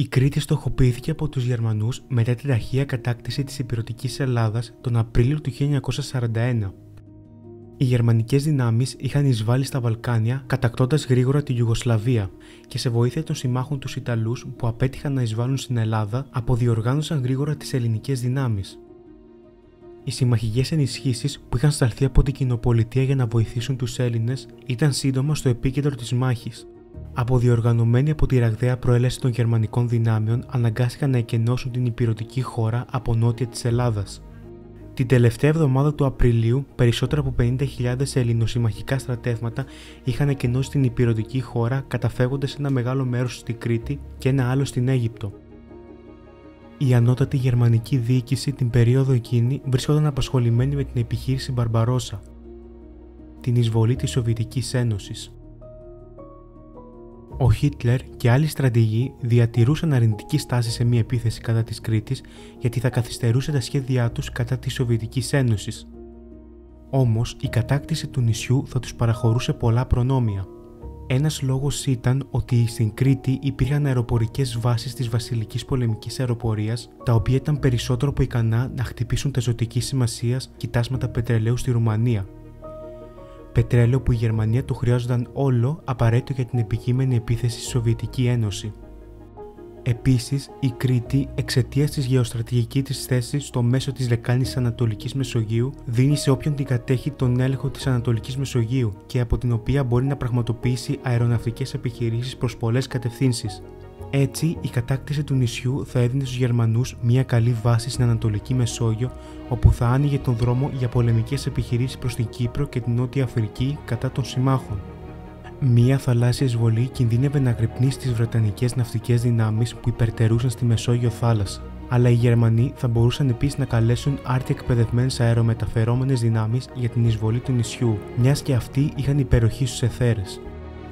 Η Κρήτη στοχοποιήθηκε από τους Γερμανούς μετά την ταχεία κατάκτηση της ηπειρωτικής Ελλάδας τον Απρίλιο του 1941. Οι γερμανικές δυνάμεις είχαν εισβάλει στα Βαλκάνια, κατακτώντας γρήγορα τη Ιουγκοσλαβία, και σε βοήθεια των συμμάχων τους Ιταλούς που απέτυχαν να εισβάλουν στην Ελλάδα, αποδιοργάνωσαν γρήγορα τις ελληνικές δυνάμεις. Οι συμμαχικές ενισχύσεις που είχαν σταλθεί από την κοινοπολιτεία για να βοηθήσουν τους Έλληνες ήταν σύντομα στο επίκεντρο της μάχης. Αποδιοργανωμένοι από τη ραγδαία προέλαση των γερμανικών δυνάμεων, αναγκάστηκαν να εκενώσουν την ηπειρωτική χώρα από νότια της Ελλάδας. Την τελευταία εβδομάδα του Απριλίου, περισσότερα από 50.000 ελληνοσυμμαχικά στρατεύματα είχαν εκενώσει την ηπειρωτική χώρα, καταφεύγοντας ένα μεγάλο μέρος στη Κρήτη και ένα άλλο στην Αίγυπτο. Η ανώτατη γερμανική διοίκηση την περίοδο εκείνη βρίσκονταν απασχολημένη με την επιχείρηση Μπαρμπαρόσα, την εισβολή της Σοβιετικής Ένωσης. Ο Χίτλερ και άλλοι στρατηγοί διατηρούσαν αρνητική στάση σε μια επίθεση κατά της Κρήτης, γιατί θα καθυστερούσε τα σχέδιά τους κατά της Σοβιετικής Ένωσης. Όμως, η κατάκτηση του νησιού θα τους παραχωρούσε πολλά προνόμια. Ένας λόγος ήταν ότι στην Κρήτη υπήρχαν αεροπορικές βάσεις της βασιλικής πολεμικής αεροπορίας, τα οποία ήταν περισσότερο από ικανά να χτυπήσουν τα ζωτικής σημασίας κοιτάσματα πετρελαίου στη Ρουμανία. Πετρέλαιο που η Γερμανία του χρειάζονταν όλο απαραίτητο για την επικείμενη επίθεση στη Σοβιετική Ένωση. Επίσης, η Κρήτη, εξαιτίας της γεωστρατηγικής της θέσης στο μέσο της λεκάνης της Ανατολικής Μεσογείου, δίνει σε όποιον την κατέχει τον έλεγχο της Ανατολικής Μεσογείου και από την οποία μπορεί να πραγματοποιήσει αεροναυτικές επιχειρήσεις προς πολλές κατευθύνσεις. Έτσι, η κατάκτηση του νησιού θα έδινε στους Γερμανούς μια καλή βάση στην Ανατολική Μεσόγειο, όπου θα άνοιγε τον δρόμο για πολεμικές επιχειρήσεις προς την Κύπρο και την Νότια Αφρική κατά των συμμάχων. Μια θαλάσσια εισβολή κινδύνευε να αγρυπνήσει τις βρετανικές ναυτικές δυνάμεις που υπερτερούσαν στη Μεσόγειο θάλασσα. Αλλά οι Γερμανοί θα μπορούσαν επίσης να καλέσουν άρτια εκπαιδευμένες αερομεταφερόμενες δυνάμεις για την εισβολή του νησιού, μιας και αυτοί είχαν υπεροχή στους αιθέρες.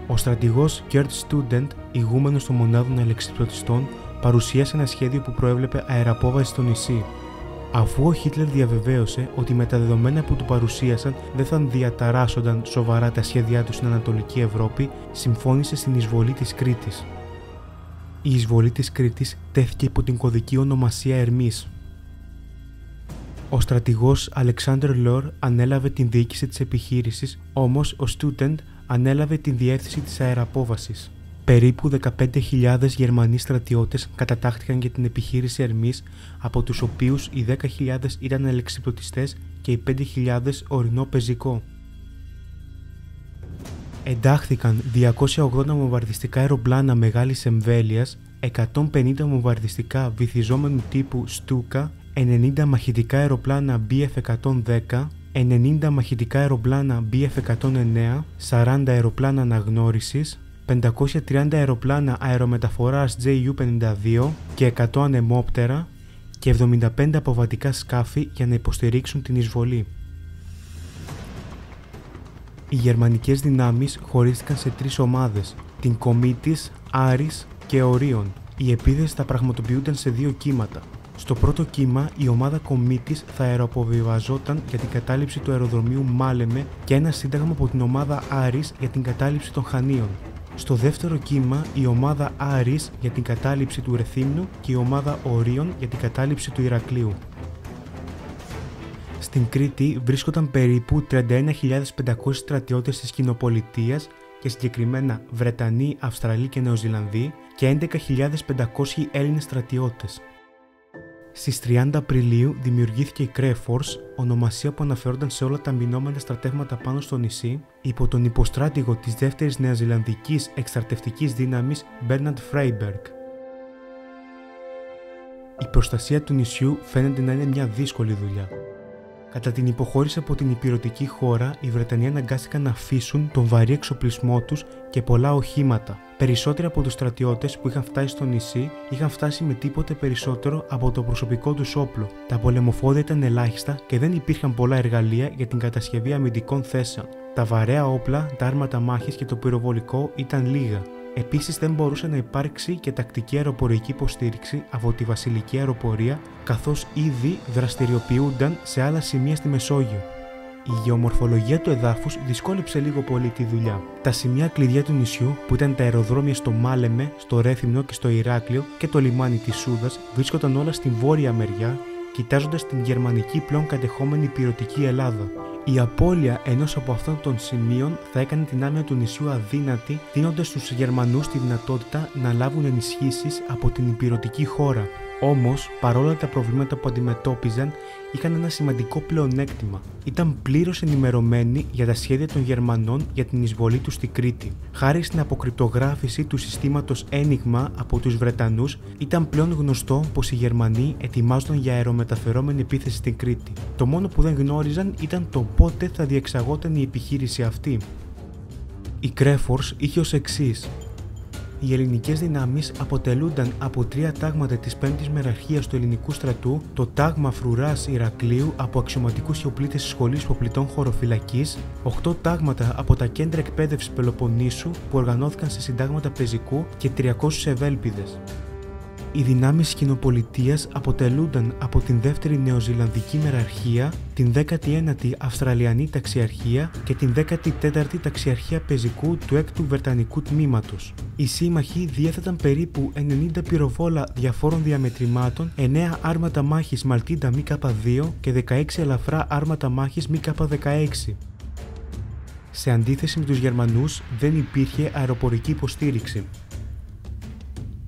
Ο στρατηγός Gerd Student, ηγούμενος των μονάδων αλεξιπτωτιστών, παρουσίασε ένα σχέδιο που προέβλεπε αεραπόβαση στο νησί. Αφού ο Χίτλερ διαβεβαίωσε ότι με τα δεδομένα που του παρουσίασαν δεν θα διαταράσσονταν σοβαρά τα σχέδιά του στην Ανατολική Ευρώπη, συμφώνησε στην εισβολή της Κρήτης. Η εισβολή της Κρήτης τέθηκε υπό την κωδική ονομασία Ερμής. Ο στρατηγός Αλεξάνδρ Λόρ ανέλαβε την διοίκηση της επιχείρησης, όμως ο Student ανέλαβε την διεύθυνση της αεραπόβασης. Περίπου 15.000 Γερμανοί στρατιώτες κατατάχθηκαν για την επιχείρηση Ερμής, από τους οποίους οι 10.000 ήταν αλεξιπτωτιστές και οι 5.000 ορεινό πεζικό. Εντάχθηκαν 280 βομβαρδιστικά αεροπλάνα μεγάλης εμβέλειας, 150 βομβαρδιστικά βυθιζόμενου τύπου Στούκα, 90 μαχητικά αεροπλάνα BF-110, 90 μαχητικά αεροπλάνα BF-109, 40 αεροπλάνα αναγνώρισης, 530 αεροπλάνα αερομεταφοράς JU-52 και 100 ανεμόπτερα και 75 αποβατικά σκάφη για να υποστηρίξουν την εισβολή. Οι γερμανικές δυνάμεις χωρίστηκαν σε τρεις ομάδες, την Κομίτης, Άρης και Ορίων. Η επίθεση θα πραγματοποιούνταν σε δύο κύματα. Στο πρώτο κύμα, η ομάδα Κομίτης θα αεροποβιβαζόταν για την κατάληψη του αεροδρομίου Μάλεμε και ένα σύνταγμα από την ομάδα Άρης για την κατάληψη των Χανίων. Στο δεύτερο κύμα, η ομάδα Άρης για την κατάληψη του Ρεθύμνου και η ομάδα Ορίων για την κατάληψη του Ηρακλείου. Στην Κρήτη βρίσκονταν περίπου 31.500 στρατιώτες της κοινοπολιτείας και συγκεκριμένα Βρετανοί, Αυστραλοί και Νεοζηλανδοί και 11.500 Έλληνες στρατιώτες. Στις 30 Απριλίου δημιουργήθηκε η Κρέφορς, ονομασία που αναφερόταν σε όλα τα αμυνόμενα στρατεύματα πάνω στο νησί, υπό τον υποστράτηγο της δεύτερης νεοζηλανδικής εκστρατευτικής δύναμης Μπέρναντ Φρέιμπεργκ. Η προστασία του νησιού φαίνεται να είναι μια δύσκολη δουλειά. Κατά την υποχώρηση από την ηπειρωτική χώρα, οι Βρετανοί αναγκάστηκαν να αφήσουν τον βαρύ εξοπλισμό τους και πολλά οχήματα. Περισσότεροι από τους στρατιώτες που είχαν φτάσει στο νησί είχαν φτάσει με τίποτε περισσότερο από το προσωπικό τους όπλο. Τα πολεμοφόδια ήταν ελάχιστα και δεν υπήρχαν πολλά εργαλεία για την κατασκευή αμυντικών θέσεων. Τα βαρέα όπλα, τα άρματα μάχης και το πυροβολικό ήταν λίγα. Επίσης δεν μπορούσε να υπάρξει και τακτική αεροπορική υποστήριξη από τη βασιλική αεροπορία, καθώς ήδη δραστηριοποιούνταν σε άλλα σημεία στη Μεσόγειο. η γεωμορφολογία του εδάφους δυσκόλεψε λίγο πολύ τη δουλειά. Τα σημεία κλειδιά του νησιού, που ήταν τα αεροδρόμια στο Μάλεμε, στο Ρέθυμνο και στο Ηράκλειο και το λιμάνι της Σούδας, βρίσκονταν όλα στην βόρεια μεριά, κοιτάζοντας την γερμανική πλέον κατεχόμενη ηπειρωτική Ελλάδα. Η απώλεια ενός από αυτών των σημείων θα έκανε την άμυνα του νησιού αδύνατη, δίνοντας στους Γερμανούς τη δυνατότητα να λάβουν ενισχύσεις από την ηπειρωτική χώρα. Όμως, παρόλα τα προβλήματα που αντιμετώπιζαν, είχαν ένα σημαντικό πλεονέκτημα. Ήταν πλήρως ενημερωμένοι για τα σχέδια των Γερμανών για την εισβολή τους στη Κρήτη. Χάρη στην αποκρυπτογράφηση του συστήματος Ένιγμα από τους Βρετανούς, ήταν πλέον γνωστό πως οι Γερμανοί ετοιμάζονταν για αερομεταφερόμενη επίθεση στην Κρήτη. Το μόνο που δεν γνώριζαν ήταν το πότε θα διεξαγόταν η επιχείρηση αυτή. Η Κρέφορς είχε ως εξής. Οι ελληνικές δυνάμεις αποτελούνταν από 3 τάγματα της 5ης Μεραρχίας του Ελληνικού Στρατού, το τάγμα Φρουράς Ηρακλείου από αξιωματικούς ιοπλίτες της Σχολής Υποπλητών Χωροφυλακής, 8 τάγματα από τα κέντρα εκπαίδευσης Πελοποννήσου που οργανώθηκαν σε συντάγματα πεζικού και 300 ευέλπιδες. Οι δυνάμεις κοινοπολιτείας αποτελούνταν από την 2η Νεοζηλανδική Μεραρχία, την 19η Αυστραλιανή Ταξιαρχία και την 14η Ταξιαρχία Πεζικού του 6ου Βρετανικού Τμήματος. Οι σύμμαχοι διέθεταν περίπου 90 πυροβόλα διαφόρων διαμετρημάτων, 9 άρματα μάχης Μαλτίντα ΜΚ2 και 16 ελαφρά άρματα μάχης ΜΚ16. Σε αντίθεση με τους Γερμανούς, δεν υπήρχε αεροπορική υποστήριξη.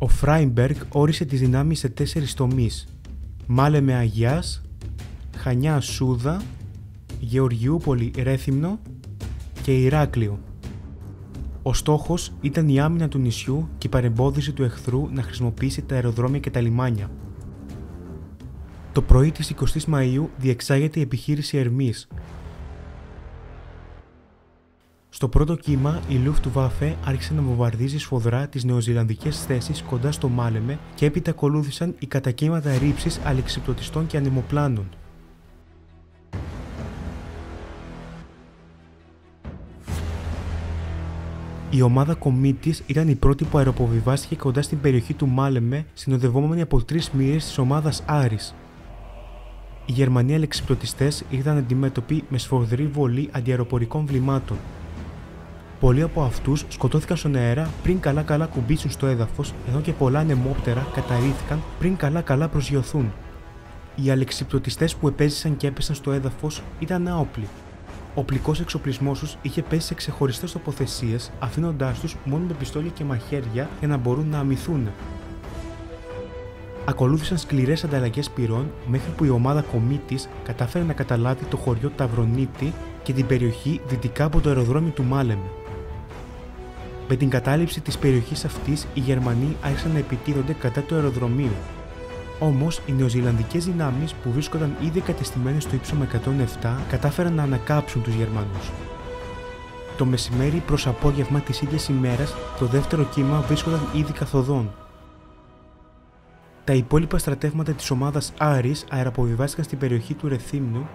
Ο Φράιμπεργκ όρισε τις δυνάμεις σε 4 τομείς: Μάλεμε Αγιάς, Χανιά Σούδα, Γεωργιούπολη Ρέθυμνο και Ηράκλειο. Ο στόχος ήταν η άμυνα του νησιού και η παρεμπόδιση του εχθρού να χρησιμοποιήσει τα αεροδρόμια και τα λιμάνια. Το πρωί της 20ης Μαΐου διεξάγεται η επιχείρηση Ερμής. Στο πρώτο κύμα, η Luftwaffe άρχισε να βομβαρδίζει σφοδρά τις νεοζηλανδικές θέσεις κοντά στο Μάλεμε και έπειτα ακολούθησαν οι κατακύματα ρήψης αλεξιπτωτιστών και ανεμοπλάνων. Η ομάδα Κομίτης ήταν η πρώτη που αεροποβιβάστηκε κοντά στην περιοχή του Μάλεμε, συνοδευόμενη από 3 μοίρες της ομάδας Άρης. Οι Γερμανοί αλεξιπτωτιστές ήρθαν αντιμέτωποι με σφοδρή βολή αντιαεροπορικών βλημάτων. Πολλοί από αυτούς σκοτώθηκαν στον αέρα πριν καλά κουμπίσουν στο έδαφος, ενώ και πολλά ανεμόπτερα καταρρίφθηκαν πριν καλά προσγειωθούν. Οι αλεξιπτωτιστές που επέζησαν και έπεσαν στο έδαφος ήταν άοπλοι. Ο οπλικός εξοπλισμός τους είχε πέσει σε ξεχωριστές τοποθεσίες, αφήνοντάς τους μόνο με πιστόλια και μαχαίρια για να μπορούν να αμυθούν. Ακολούθησαν σκληρές ανταλλαγές πυρών μέχρι που η ομάδα Κομίτης κατάφερε να καταλάβει το χωριό Ταυρονίτη και την περιοχή δυτικά από το αεροδρόμιο του Μάλεμε. Με την κατάληψη της περιοχής αυτής, οι Γερμανοί άρχισαν να επιτίθονται κατά του αεροδρομίου. Όμως, οι νεοζηλανδικές δυνάμεις που βρίσκονταν ήδη εγκατεστημένες στο ύψομα 107 κατάφεραν να ανακάψουν τους Γερμανούς. Το μεσημέρι προς απόγευμα της ίδιας ημέρας, το δεύτερο κύμα βρίσκονταν ήδη καθοδόν. Τα υπόλοιπα στρατεύματα της ομάδας Άρης αεροποβιβάστηκαν στην περιοχή του Ρεθύμνου,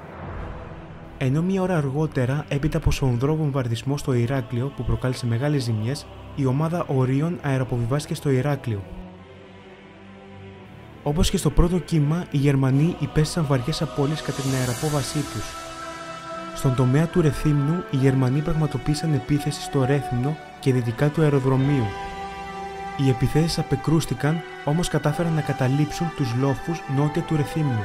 ενώ μία ώρα αργότερα, έπειτα από σφοδρό βομβαρδισμό στο Ηράκλειο που προκάλεσε μεγάλες ζημιές, η ομάδα Ορίων αεροποβιβάστηκε στο Ηράκλειο. Όπως και στο πρώτο κύμα, οι Γερμανοί υπέστησαν βαριές απώλειες κατά την αεροπόβασή τους. Στον τομέα του Ρεθύμνου, οι Γερμανοί πραγματοποίησαν επίθεση στο Ρέθυμνο και δυτικά του αεροδρομίου. Οι επιθέσεις απεκρούστηκαν, όμως κατάφεραν να καταλήψουν τους λόφους νότια του Ρεθύμνου.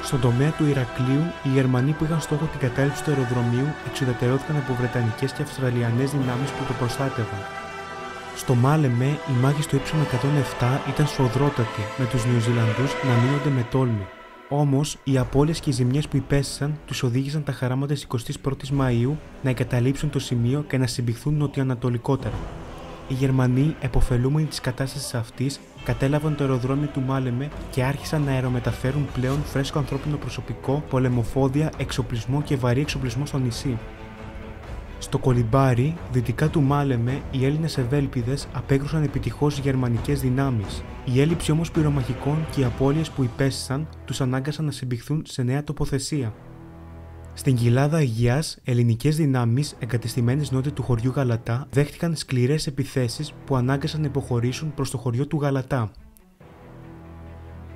Στον τομέα του Ηρακλείου, οι Γερμανοί που είχαν στόχο την κατάληψη του αεροδρομίου εξουδετερώθηκαν από βρετανικές και αυστραλιανές δυνάμεις που το προστάτευαν. Στο Μάλεμε, η μάχη στο ύψομα 107 ήταν σφοδρότατη, με τους Νεοζηλανδούς να μείνονται με τόλμη. Όμως, οι απώλειες και οι ζημιές που υπέστησαν τους οδήγησαν τα χαράματα της 21ης Μαΐου να εγκαταλείψουν το σημείο και να συμπηχθούν νοτιοανατολικότερα. Οι Γερμανοί, επωφελούμενοι της κατάστασης αυτής, κατέλαβαν το αεροδρόμιο του Μάλεμε και άρχισαν να αερομεταφέρουν πλέον φρέσκο ανθρώπινο προσωπικό, πολεμοφόδια, εξοπλισμό και βαρύ εξοπλισμό στο νησί. Στο Κολυμπάρι, δυτικά του Μάλεμε, οι Έλληνες ευέλπιδες απέκρουσαν επιτυχώς γερμανικές δυνάμεις. Η έλλειψη όμως πυρομαχικών και οι απώλειες που υπέστησαν τους ανάγκασαν να συμπηχθούν σε νέα τοποθεσία. Στην κοιλάδα Αγιάς, ελληνικές δυνάμεις εγκατεστημένες νότια του χωριού Γαλατά δέχτηκαν σκληρές επιθέσεις που ανάγκασαν να υποχωρήσουν προς το χωριό του Γαλατά.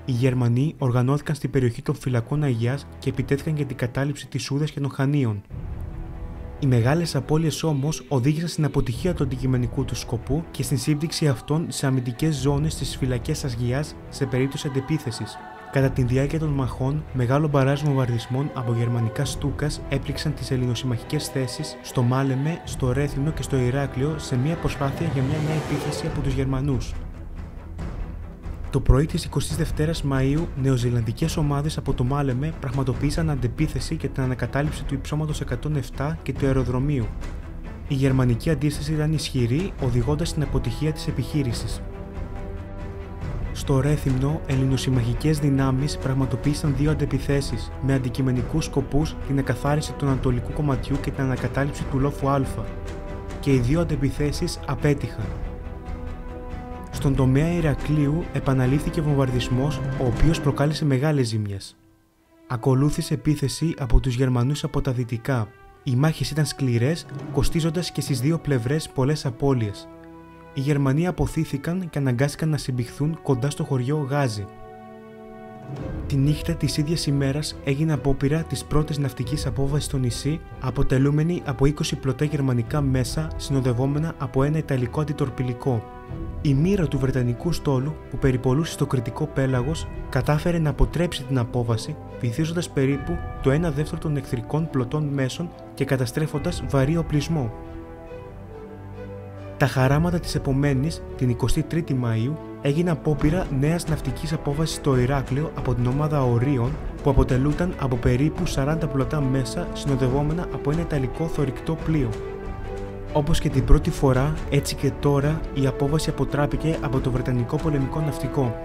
οι Γερμανοί οργανώθηκαν στην περιοχή των φυλακών Αγιάς και επιτέθηκαν για την κατάληψη της Σούδας και των Χανίων. Οι μεγάλες απώλειες όμως οδήγησαν στην αποτυχία του αντικειμενικού του σκοπού και στην σύμπτυξη αυτών σε αμυντικές ζώνες στις φυλακές Αγιάς σε περίπτωση αντεπίθεσης. Κατά τη διάρκεια των μαχών, μεγάλο μπαράζ βομβαρδισμών από γερμανικά Στούκας έπληξαν τις ελληνοσυμμαχικές θέσεις στο Μάλεμε, στο Ρέθυμνο και στο Ηράκλειο σε μια προσπάθεια για μια νέα επίθεση από τους Γερμανούς. Το πρωί της 22ης Μαΐου, νεοζηλανδικές ομάδες από το Μάλεμε πραγματοποίησαν αντεπίθεση για την ανακατάληψη του υψώματος 107 και του αεροδρομίου. Η γερμανική αντίσταση ήταν ισχυρή, οδηγώντας στην αποτυχία της επιχείρησης. Στο Ρέθυμνο, ελληνοσυμμαχικές δυνάμεις πραγματοποίησαν δύο αντεπιθέσεις, με αντικειμενικούς σκοπούς την εκαθάριση του ανατολικού κομματιού και την ανακατάληψη του λόφου Α. Και οι δύο αντεπιθέσεις απέτυχαν. Στον τομέα Ηρακλείου επαναλήφθηκε βομβαρδισμός, ο οποίος προκάλεσε μεγάλες ζημιές. Ακολούθησε επίθεση από τους Γερμανούς από τα δυτικά. Οι μάχες ήταν σκληρές, κοστίζοντας και στις δύο πλευρές πολλές απώλειες. Οι Γερμανοί αποθήθηκαν και αναγκάστηκαν να συμπηχθούν κοντά στο χωριό Γάζι. Τη νύχτα της ίδιας ημέρας έγινε απόπειρα της πρώτης ναυτικής απόβασης στο νησί, αποτελούμενη από 20 πλωτά γερμανικά μέσα συνοδευόμενα από ένα ιταλικό αντιτορπιλικό. Η μοίρα του βρετανικού στόλου που περιπολούσε στο κρητικό πέλαγος κατάφερε να αποτρέψει την απόβαση, βυθίζοντας περίπου το 1/2 των εχθρικών πλωτών μέσων και καταστρέφοντας βαρύ οπλισμό. Τα χαράματα της επομένης, την 23η Μαΐου, έγινε απόπειρα νέας ναυτικής απόβασης στο Ηράκλειο από την ομάδα Ορίων, που αποτελούταν από περίπου 40 πλωτά μέσα συνοδευόμενα από ένα ιταλικό θωρηκτό πλοίο. Όπως και την πρώτη φορά, έτσι και τώρα η απόβαση αποτράπηκε από το βρετανικό πολεμικό ναυτικό.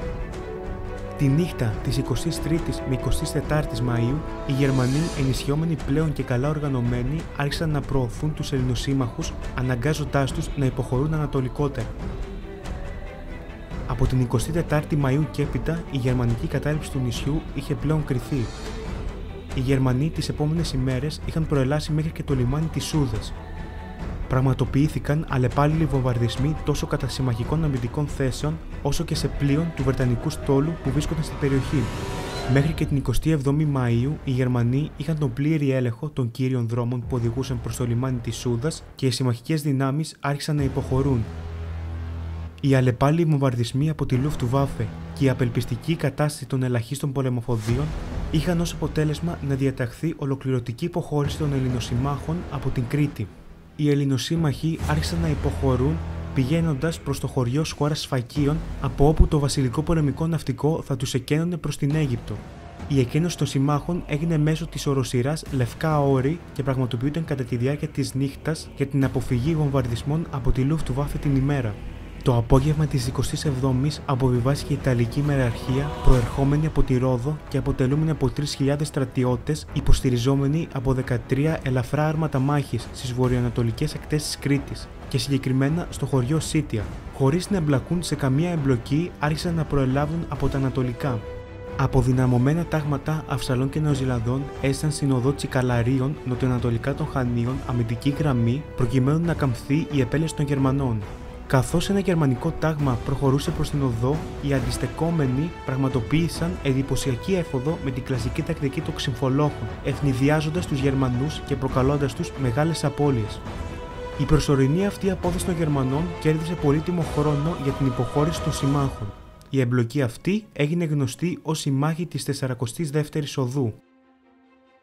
Τη νύχτα της 23ης με 24ης Μαΐου, οι Γερμανοί, ενισχυόμενοι πλέον και καλά οργανωμένοι, άρχισαν να προωθούν τους ελληνοσύμμαχους, αναγκάζοντάς τους να υποχωρούν ανατολικότερα. Από την 24η Μαΐου και έπειτα, η γερμανική κατάληψη του νησιού είχε πλέον κριθεί. Οι Γερμανοί τις επόμενες ημέρες είχαν προελάσει μέχρι και το λιμάνι της Σούδας. Πραγματοποιήθηκαν αλλεπάλληλοι βομβαρδισμοί τόσο κατά συμμαχικών αμυντικών θέσεων, όσο και σε πλοίων του βρετανικού στόλου που βρίσκονταν στην περιοχή. Μέχρι και την 27η Μαΐου, οι Γερμανοί είχαν τον πλήρη έλεγχο των κύριων δρόμων που οδηγούσαν προς το λιμάνι της Σούδας και οι συμμαχικές δυνάμεις άρχισαν να υποχωρούν. Οι αλλεπάλληλοι βομβαρδισμοί από τη Luftwaffe και η απελπιστική κατάσταση των ελαχίστων πολεμοφοδίων είχαν ως αποτέλεσμα να διαταχθεί ολοκληρωτική υποχώρηση των Ελληνοσυμμάχων από την Κρήτη. Οι Ελληνοσύμμαχοι άρχισαν να υποχωρούν πηγαίνοντας προς το χωριό Σχώρας Σφακίων, από όπου το βασιλικό πολεμικό ναυτικό θα τους εκένωνε προς την Αίγυπτο. Η εκένωση των συμμάχων έγινε μέσω της οροσειράς Λευκά Όρη και πραγματοποιούνταν κατά τη διάρκεια της νύχτας για την αποφυγή βομβαρδισμών από τη Luftwaffe την ημέρα. Το απόγευμα της 27ης αποβιβάστηκε η Ιταλική μεραρχία προερχόμενη από τη Ρόδο και αποτελούμενη από 3.000 στρατιώτες υποστηριζόμενοι από 13 ελαφρά άρματα μάχης στις βορειοανατολικές ακτές της Κρήτης και συγκεκριμένα στο χωριό Σίτια. Χωρίς να εμπλακούν σε καμία εμπλοκή, άρχισαν να προελάβουν από τα ανατολικά. Αποδυναμωμένα τάγματα Αυσαλών και Νεοζηλανδών έστειλαν στην οδό Τσικαλαρίων νοτιοανατολικά των Χανίων αμυντική γραμμή προκειμένου να καμφθεί η επέλαση των Γερμανών. Καθώς ένα γερμανικό τάγμα προχωρούσε προς την οδό, οι αντιστεκόμενοι πραγματοποίησαν εντυπωσιακή έφοδο με την κλασική τακτική των ξυμφολόχων, ευνηδιάζοντας τους Γερμανούς και προκαλώντας τους μεγάλες απώλειες. Η προσωρινή αυτή απόδοση των Γερμανών κέρδισε πολύτιμο χρόνο για την υποχώρηση των συμμάχων. Η εμπλοκή αυτή έγινε γνωστή ως η μάχη της 42ης Οδού.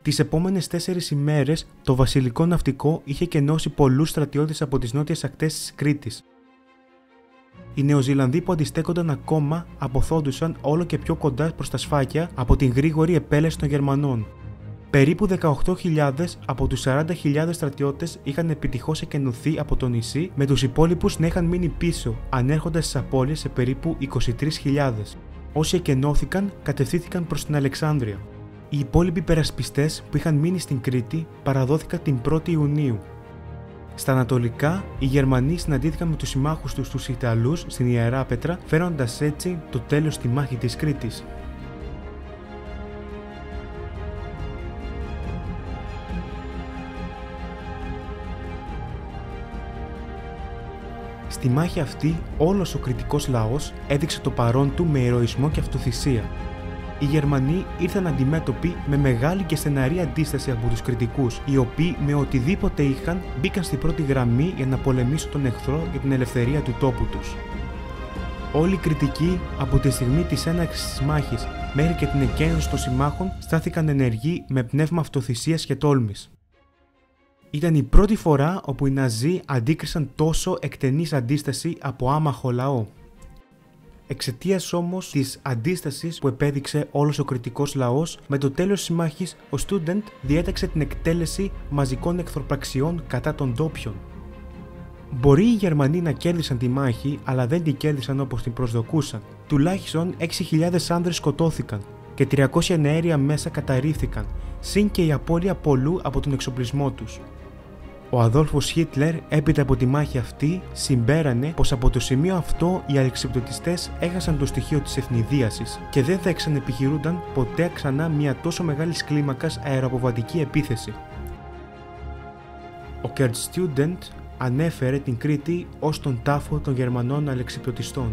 Τις επόμενες 4 ημέρες, το βασιλικό ναυτικό είχε κενώσει πολλούς στρατιώτες από τις νότιες ακτές της Κρήτης. Οι Νεοζηλανδοί που αντιστέκονταν ακόμα αποθόντουσαν όλο και πιο κοντά προς τα σφάκια από την γρήγορη επέλαση των Γερμανών. Περίπου 18.000 από τους 40.000 στρατιώτες είχαν επιτυχώς εκενωθεί από το νησί, με τους υπόλοιπους να είχαν μείνει πίσω, ανέρχοντας στις απώλειες σε περίπου 23.000. Όσοι εκενώθηκαν κατευθύνθηκαν προς την Αλεξάνδρεια. Οι υπόλοιποι περασπιστές που είχαν μείνει στην Κρήτη παραδόθηκαν την 1η Ιουνίου. Στα ανατολικά, οι Γερμανοί συναντήθηκαν με τους συμμάχους τους Ιταλούς στην Ιεράπετρα, φέροντας έτσι το τέλος στη μάχη της Κρήτης. Στη μάχη αυτή, όλος ο κρητικός λαός έδειξε το παρόν του με ηρωισμό και αυτοθυσία. οι Γερμανοί ήρθαν αντιμέτωποι με μεγάλη και στεναρή αντίσταση από τους κριτικούς, οι οποίοι με οτιδήποτε είχαν μπήκαν στην πρώτη γραμμή για να πολεμήσουν τον εχθρό για την ελευθερία του τόπου τους. Όλοι οι κριτικοί από τη στιγμή της έναρξης της μάχης μέχρι και την εκένωση των συμμάχων στάθηκαν ενεργοί με πνεύμα αυτοθυσίας και τόλμης. Ήταν η πρώτη φορά όπου οι Ναζί αντίκρισαν τόσο εκτενής αντίσταση από άμαχο λαό. Εξαιτίας όμως της αντίστασης που επέδειξε όλος ο κριτικός λαός, με το τέλος της μάχης ο Student διέταξε την εκτέλεση μαζικών εχθροπραξιών κατά των ντόπιων. Μπορεί οι Γερμανοί να κέρδισαν τη μάχη, αλλά δεν την κέρδισαν όπως την προσδοκούσαν. Τουλάχιστον 6.000 άνδρες σκοτώθηκαν και 300 νεαέρια μέσα καταρρίφθηκαν, συν και η απώλεια πολλού από τον εξοπλισμό τους. Ο Αδόλφος Χίτλερ, έπειτα από τη μάχη αυτή, συμπέρανε πως από το σημείο αυτό οι αλεξιπτωτιστές έχασαν το στοιχείο της ευνηδίασης και δεν θα εξανεπιχειρούνταν ποτέ ξανά μια τόσο μεγάλης κλίμακας αεροποβατική επίθεση. Ο Kurt Student ανέφερε την Κρήτη ως τον τάφο των Γερμανών αλεξιπτωτιστών.